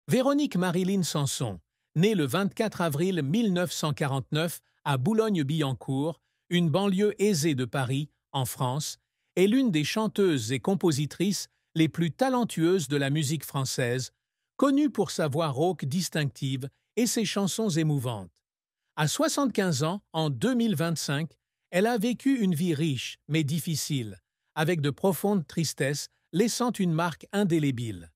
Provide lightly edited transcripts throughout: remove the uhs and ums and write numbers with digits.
Véronique Marilyn Sanson, née le 24 avril 1949 à Boulogne-Billancourt, une banlieue aisée de Paris, en France, est l'une des chanteuses et compositrices les plus talentueuses de la musique française, connue pour sa voix rauque distinctive et ses chansons émouvantes. À 75 ans, en 2025, elle a vécu une vie riche mais difficile, avec de profondes tristesses laissant une marque indélébile.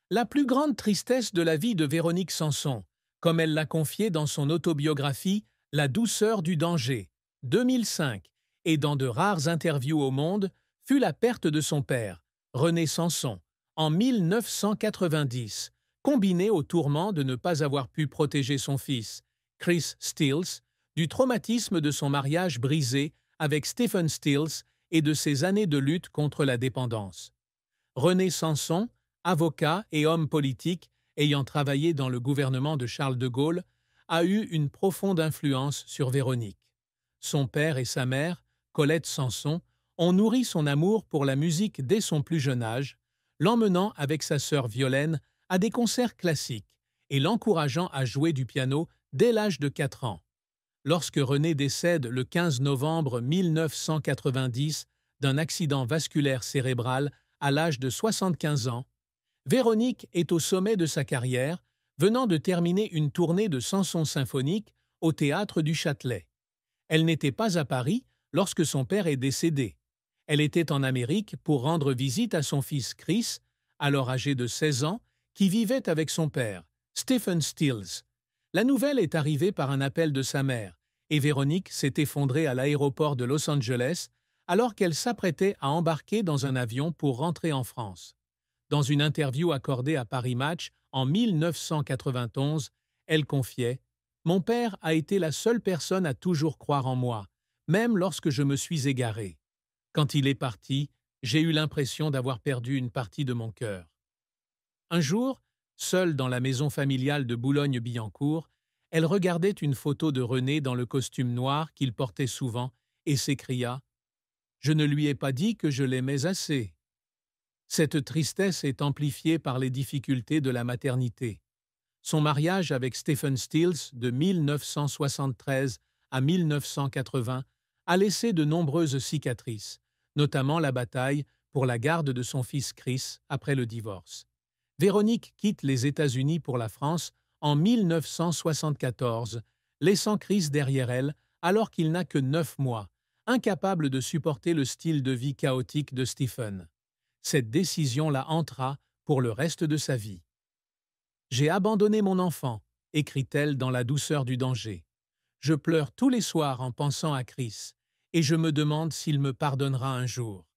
La plus grande tristesse de la vie de Véronique Sanson, comme elle l'a confié dans son autobiographie La douceur du danger, 2005, et dans de rares interviews au Monde, fut la perte de son père, René Sanson, en 1990, combinée au tourment de ne pas avoir pu protéger son fils, Chris Stills, du traumatisme de son mariage brisé avec Stephen Stills et de ses années de lutte contre la dépendance. René Sanson, avocat et homme politique ayant travaillé dans le gouvernement de Charles de Gaulle, a eu une profonde influence sur Véronique. Son père et sa mère, Colette Sanson, ont nourri son amour pour la musique dès son plus jeune âge, l'emmenant avec sa sœur Violaine à des concerts classiques et l'encourageant à jouer du piano dès l'âge de 4 ans. Lorsque René décède le 15 novembre 1990 d'un accident vasculaire cérébral à l'âge de 75 ans, Véronique est au sommet de sa carrière, venant de terminer une tournée de chansons symphoniques au Théâtre du Châtelet. Elle n'était pas à Paris lorsque son père est décédé. Elle était en Amérique pour rendre visite à son fils Chris, alors âgé de 16 ans, qui vivait avec son père, Stephen Stills. La nouvelle est arrivée par un appel de sa mère, et Véronique s'est effondrée à l'aéroport de Los Angeles alors qu'elle s'apprêtait à embarquer dans un avion pour rentrer en France. Dans une interview accordée à Paris Match en 1991, elle confiait « Mon père a été la seule personne à toujours croire en moi, même lorsque je me suis égarée. Quand il est parti, j'ai eu l'impression d'avoir perdu une partie de mon cœur. » Un jour, seule dans la maison familiale de Boulogne-Billancourt, elle regardait une photo de René dans le costume noir qu'il portait souvent et s'écria « Je ne lui ai pas dit que je l'aimais assez. » Cette tristesse est amplifiée par les difficultés de la maternité. Son mariage avec Stephen Stills de 1973 à 1980 a laissé de nombreuses cicatrices, notamment la bataille pour la garde de son fils Chris après le divorce. Véronique quitte les États-Unis pour la France en 1974, laissant Chris derrière elle alors qu'il n'a que 9 mois, incapable de supporter le style de vie chaotique de Stephen. Cette décision la hantera pour le reste de sa vie. « J'ai abandonné mon enfant », écrit-elle dans La douceur du danger. « Je pleure tous les soirs en pensant à Chris, et je me demande s'il me pardonnera un jour. »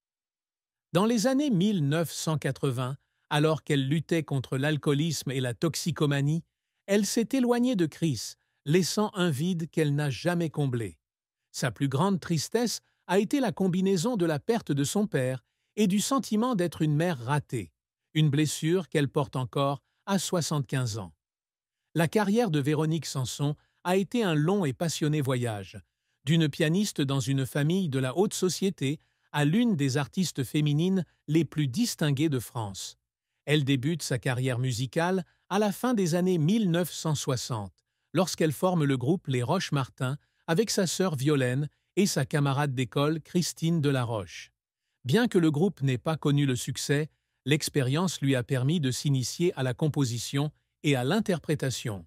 Dans les années 1980, alors qu'elle luttait contre l'alcoolisme et la toxicomanie, elle s'est éloignée de Chris, laissant un vide qu'elle n'a jamais comblé. Sa plus grande tristesse a été la combinaison de la perte de son père et du sentiment d'être une mère ratée, une blessure qu'elle porte encore à 75 ans. La carrière de Véronique Sanson a été un long et passionné voyage, d'une pianiste dans une famille de la haute société à l'une des artistes féminines les plus distinguées de France. Elle débute sa carrière musicale à la fin des années 1960, lorsqu'elle forme le groupe Les Roches-Martin avec sa sœur Violaine et sa camarade d'école Christine Delaroche. Bien que le groupe n'ait pas connu le succès, l'expérience lui a permis de s'initier à la composition et à l'interprétation.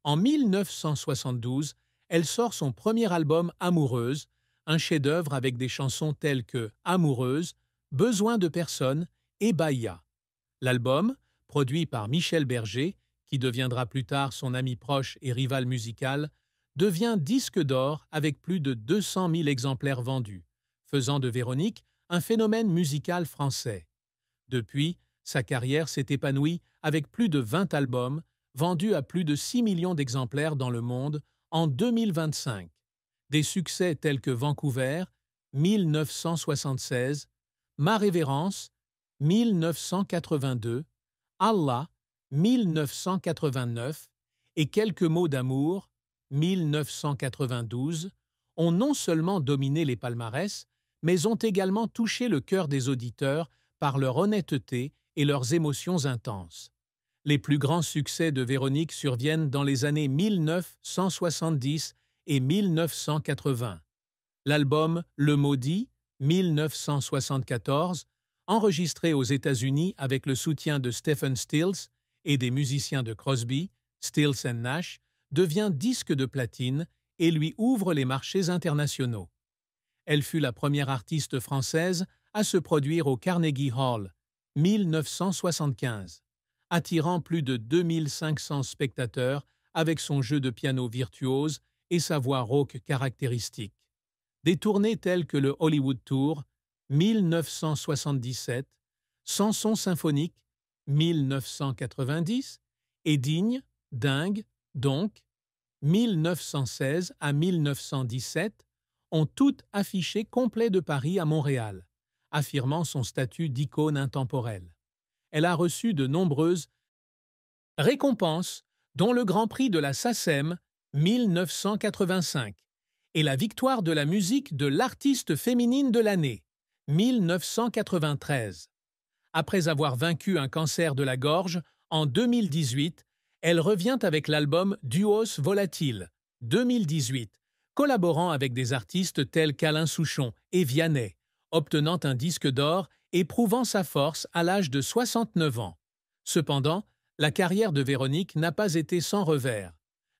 En 1972, elle sort son premier album Amoureuse, un chef-d'œuvre avec des chansons telles que Amoureuse, Besoin de personne et Bahia. L'album, produit par Michel Berger, qui deviendra plus tard son ami proche et rival musical, devient disque d'or avec plus de 200 000 exemplaires vendus, faisant de Véronique un phénomène musical français. Depuis, sa carrière s'est épanouie avec plus de 20 albums, vendus à plus de 6 millions d'exemplaires dans le monde en 2025. Des succès tels que Vancouver, 1976, Ma révérence, 1982, Allah, 1989 et Quelques mots d'amour, 1992, ont non seulement dominé les palmarès, mais ont également touché le cœur des auditeurs par leur honnêteté et leurs émotions intenses. Les plus grands succès de Véronique surviennent dans les années 1970 et 1980. L'album Le Maudit, 1974, enregistré aux États-Unis avec le soutien de Stephen Stills et des musiciens de Crosby, Stills and Nash, devient disque de platine et lui ouvre les marchés internationaux. Elle fut la première artiste française à se produire au Carnegie Hall, 1975, attirant plus de 2500 spectateurs avec son jeu de piano virtuose et sa voix rauque caractéristique. Des tournées telles que le Hollywood Tour, 1977, Samson symphonique, 1990, et Digne, Dingue, donc, 1916 à 1917, ont toutes affiché complet de Paris à Montréal, affirmant son statut d'icône intemporelle. Elle a reçu de nombreuses récompenses, dont le Grand Prix de la SACEM 1985 et la victoire de la musique de l'artiste féminine de l'année 1993. Après avoir vaincu un cancer de la gorge en 2018, elle revient avec l'album Duos Volatile 2018, collaborant avec des artistes tels qu'Alain Souchon et Vianney, obtenant un disque d'or et prouvant sa force à l'âge de 69 ans. Cependant, la carrière de Véronique n'a pas été sans revers.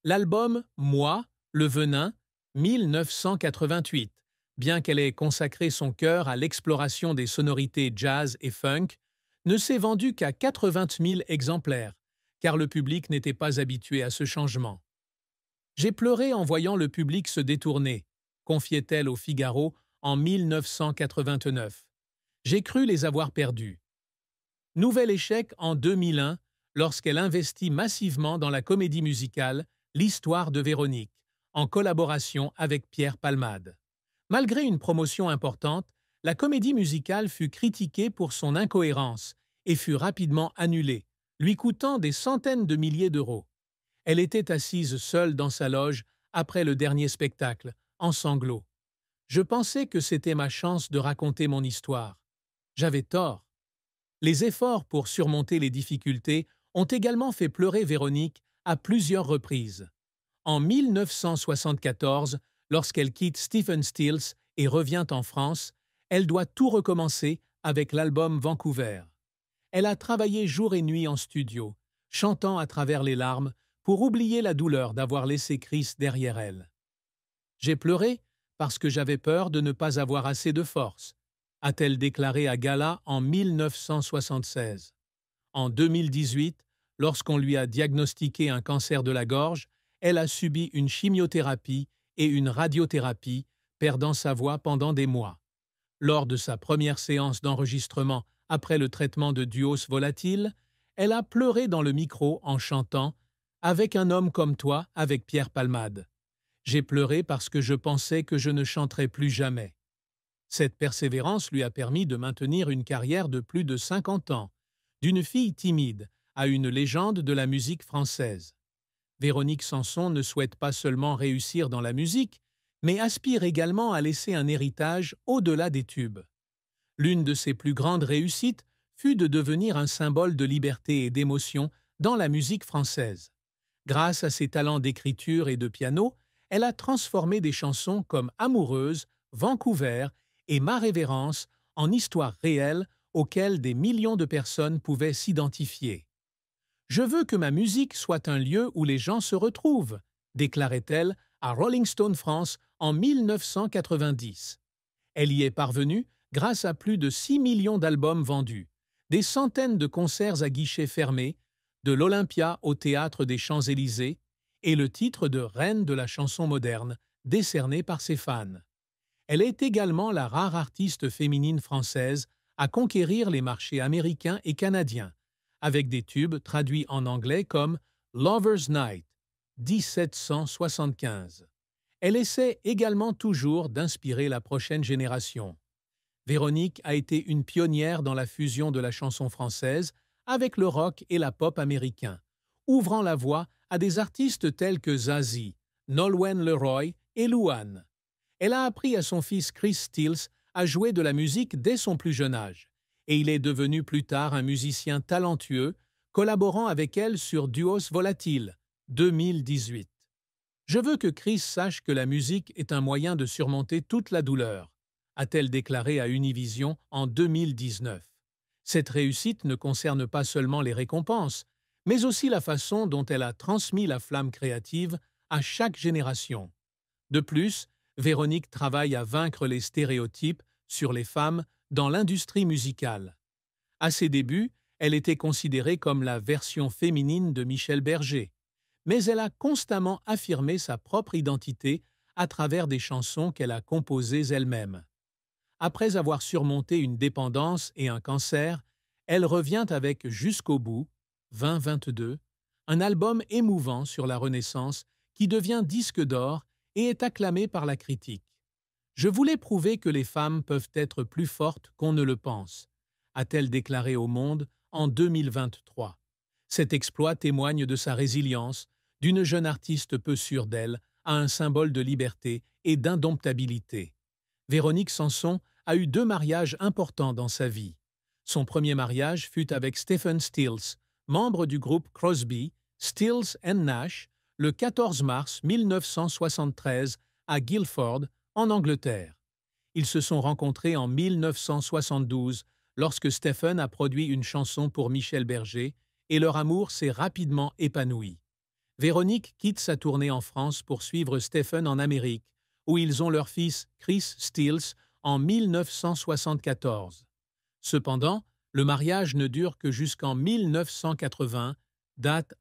L'album Moi, le Venin, 1988, bien qu'elle ait consacré son cœur à l'exploration des sonorités jazz et funk, ne s'est vendu qu'à 80 000 exemplaires, car le public n'était pas habitué à ce changement. « J'ai pleuré en voyant le public se détourner », confiait-elle au Figaro en 1989. « J'ai cru les avoir perdus. » Nouvel échec en 2001, lorsqu'elle investit massivement dans la comédie musicale L'Histoire de Véronique, en collaboration avec Pierre Palmade. Malgré une promotion importante, la comédie musicale fut critiquée pour son incohérence et fut rapidement annulée, lui coûtant des centaines de milliers d'euros. Elle était assise seule dans sa loge après le dernier spectacle, en sanglots. Je pensais que c'était ma chance de raconter mon histoire. J'avais tort. Les efforts pour surmonter les difficultés ont également fait pleurer Véronique à plusieurs reprises. En 1974, lorsqu'elle quitte Stephen Stills et revient en France, elle doit tout recommencer avec l'album Vancouver. Elle a travaillé jour et nuit en studio, chantant à travers les larmes pour oublier la douleur d'avoir laissé Chris derrière elle. « J'ai pleuré parce que j'avais peur de ne pas avoir assez de force », a-t-elle déclaré à Gala en 1976. En 2018, lorsqu'on lui a diagnostiqué un cancer de la gorge, elle a subi une chimiothérapie et une radiothérapie, perdant sa voix pendant des mois. Lors de sa première séance d'enregistrement après le traitement de Duos Volatile, elle a pleuré dans le micro en chantant « Avec un homme comme toi » avec Pierre Palmade. « J'ai pleuré parce que je pensais que je ne chanterais plus jamais. » Cette persévérance lui a permis de maintenir une carrière de plus de 50 ans, d'une fille timide à une légende de la musique française. Véronique Sanson ne souhaite pas seulement réussir dans la musique, mais aspire également à laisser un héritage au-delà des tubes. L'une de ses plus grandes réussites fut de devenir un symbole de liberté et d'émotion dans la musique française. Grâce à ses talents d'écriture et de piano, elle a transformé des chansons comme Amoureuse, Vancouver et Ma Révérence en histoires réelles auxquelles des millions de personnes pouvaient s'identifier. « Je veux que ma musique soit un lieu où les gens se retrouvent », déclarait-elle à Rolling Stone France en 1990. Elle y est parvenue grâce à plus de 6 millions d'albums vendus, des centaines de concerts à guichets fermés, de l'Olympia au Théâtre des Champs-Élysées et le titre de Reine de la chanson moderne, décerné par ses fans. Elle est également la rare artiste féminine française à conquérir les marchés américains et canadiens, avec des tubes traduits en anglais comme « Lover's Night » 1775. Elle essaie également toujours d'inspirer la prochaine génération. Véronique a été une pionnière dans la fusion de la chanson française avec le rock et la pop américain, ouvrant la voie à des artistes tels que Zazie, Nolwenn Leroy et Louane. Elle a appris à son fils Chris Stills à jouer de la musique dès son plus jeune âge, et il est devenu plus tard un musicien talentueux, collaborant avec elle sur Duos Volatile, 2018. Je veux que Chris sache que la musique est un moyen de surmonter toute la douleur, a-t-elle déclaré à Univision en 2019. Cette réussite ne concerne pas seulement les récompenses, mais aussi la façon dont elle a transmis la flamme créative à chaque génération. De plus, Véronique travaille à vaincre les stéréotypes sur les femmes dans l'industrie musicale. À ses débuts, elle était considérée comme la version féminine de Michel Berger, mais elle a constamment affirmé sa propre identité à travers des chansons qu'elle a composées elle-même. Après avoir surmonté une dépendance et un cancer, elle revient avec Jusqu'au bout, 2022, un album émouvant sur la Renaissance qui devient disque d'or et est acclamé par la critique. Je voulais prouver que les femmes peuvent être plus fortes qu'on ne le pense, a-t-elle déclaré au Monde en 2023. Cet exploit témoigne de sa résilience, d'une jeune artiste peu sûre d'elle à un symbole de liberté et d'indomptabilité. Véronique Sanson a eu 2 mariages importants dans sa vie. Son premier mariage fut avec Stephen Stills, membre du groupe Crosby, Stills and Nash, le 14 mars 1973 à Guildford, en Angleterre. Ils se sont rencontrés en 1972 lorsque Stephen a produit une chanson pour Michel Berger et leur amour s'est rapidement épanoui. Véronique quitte sa tournée en France pour suivre Stephen en Amérique, où ils ont leur fils Chris Stills en 1974. Cependant, le mariage ne dure que jusqu'en 1980, date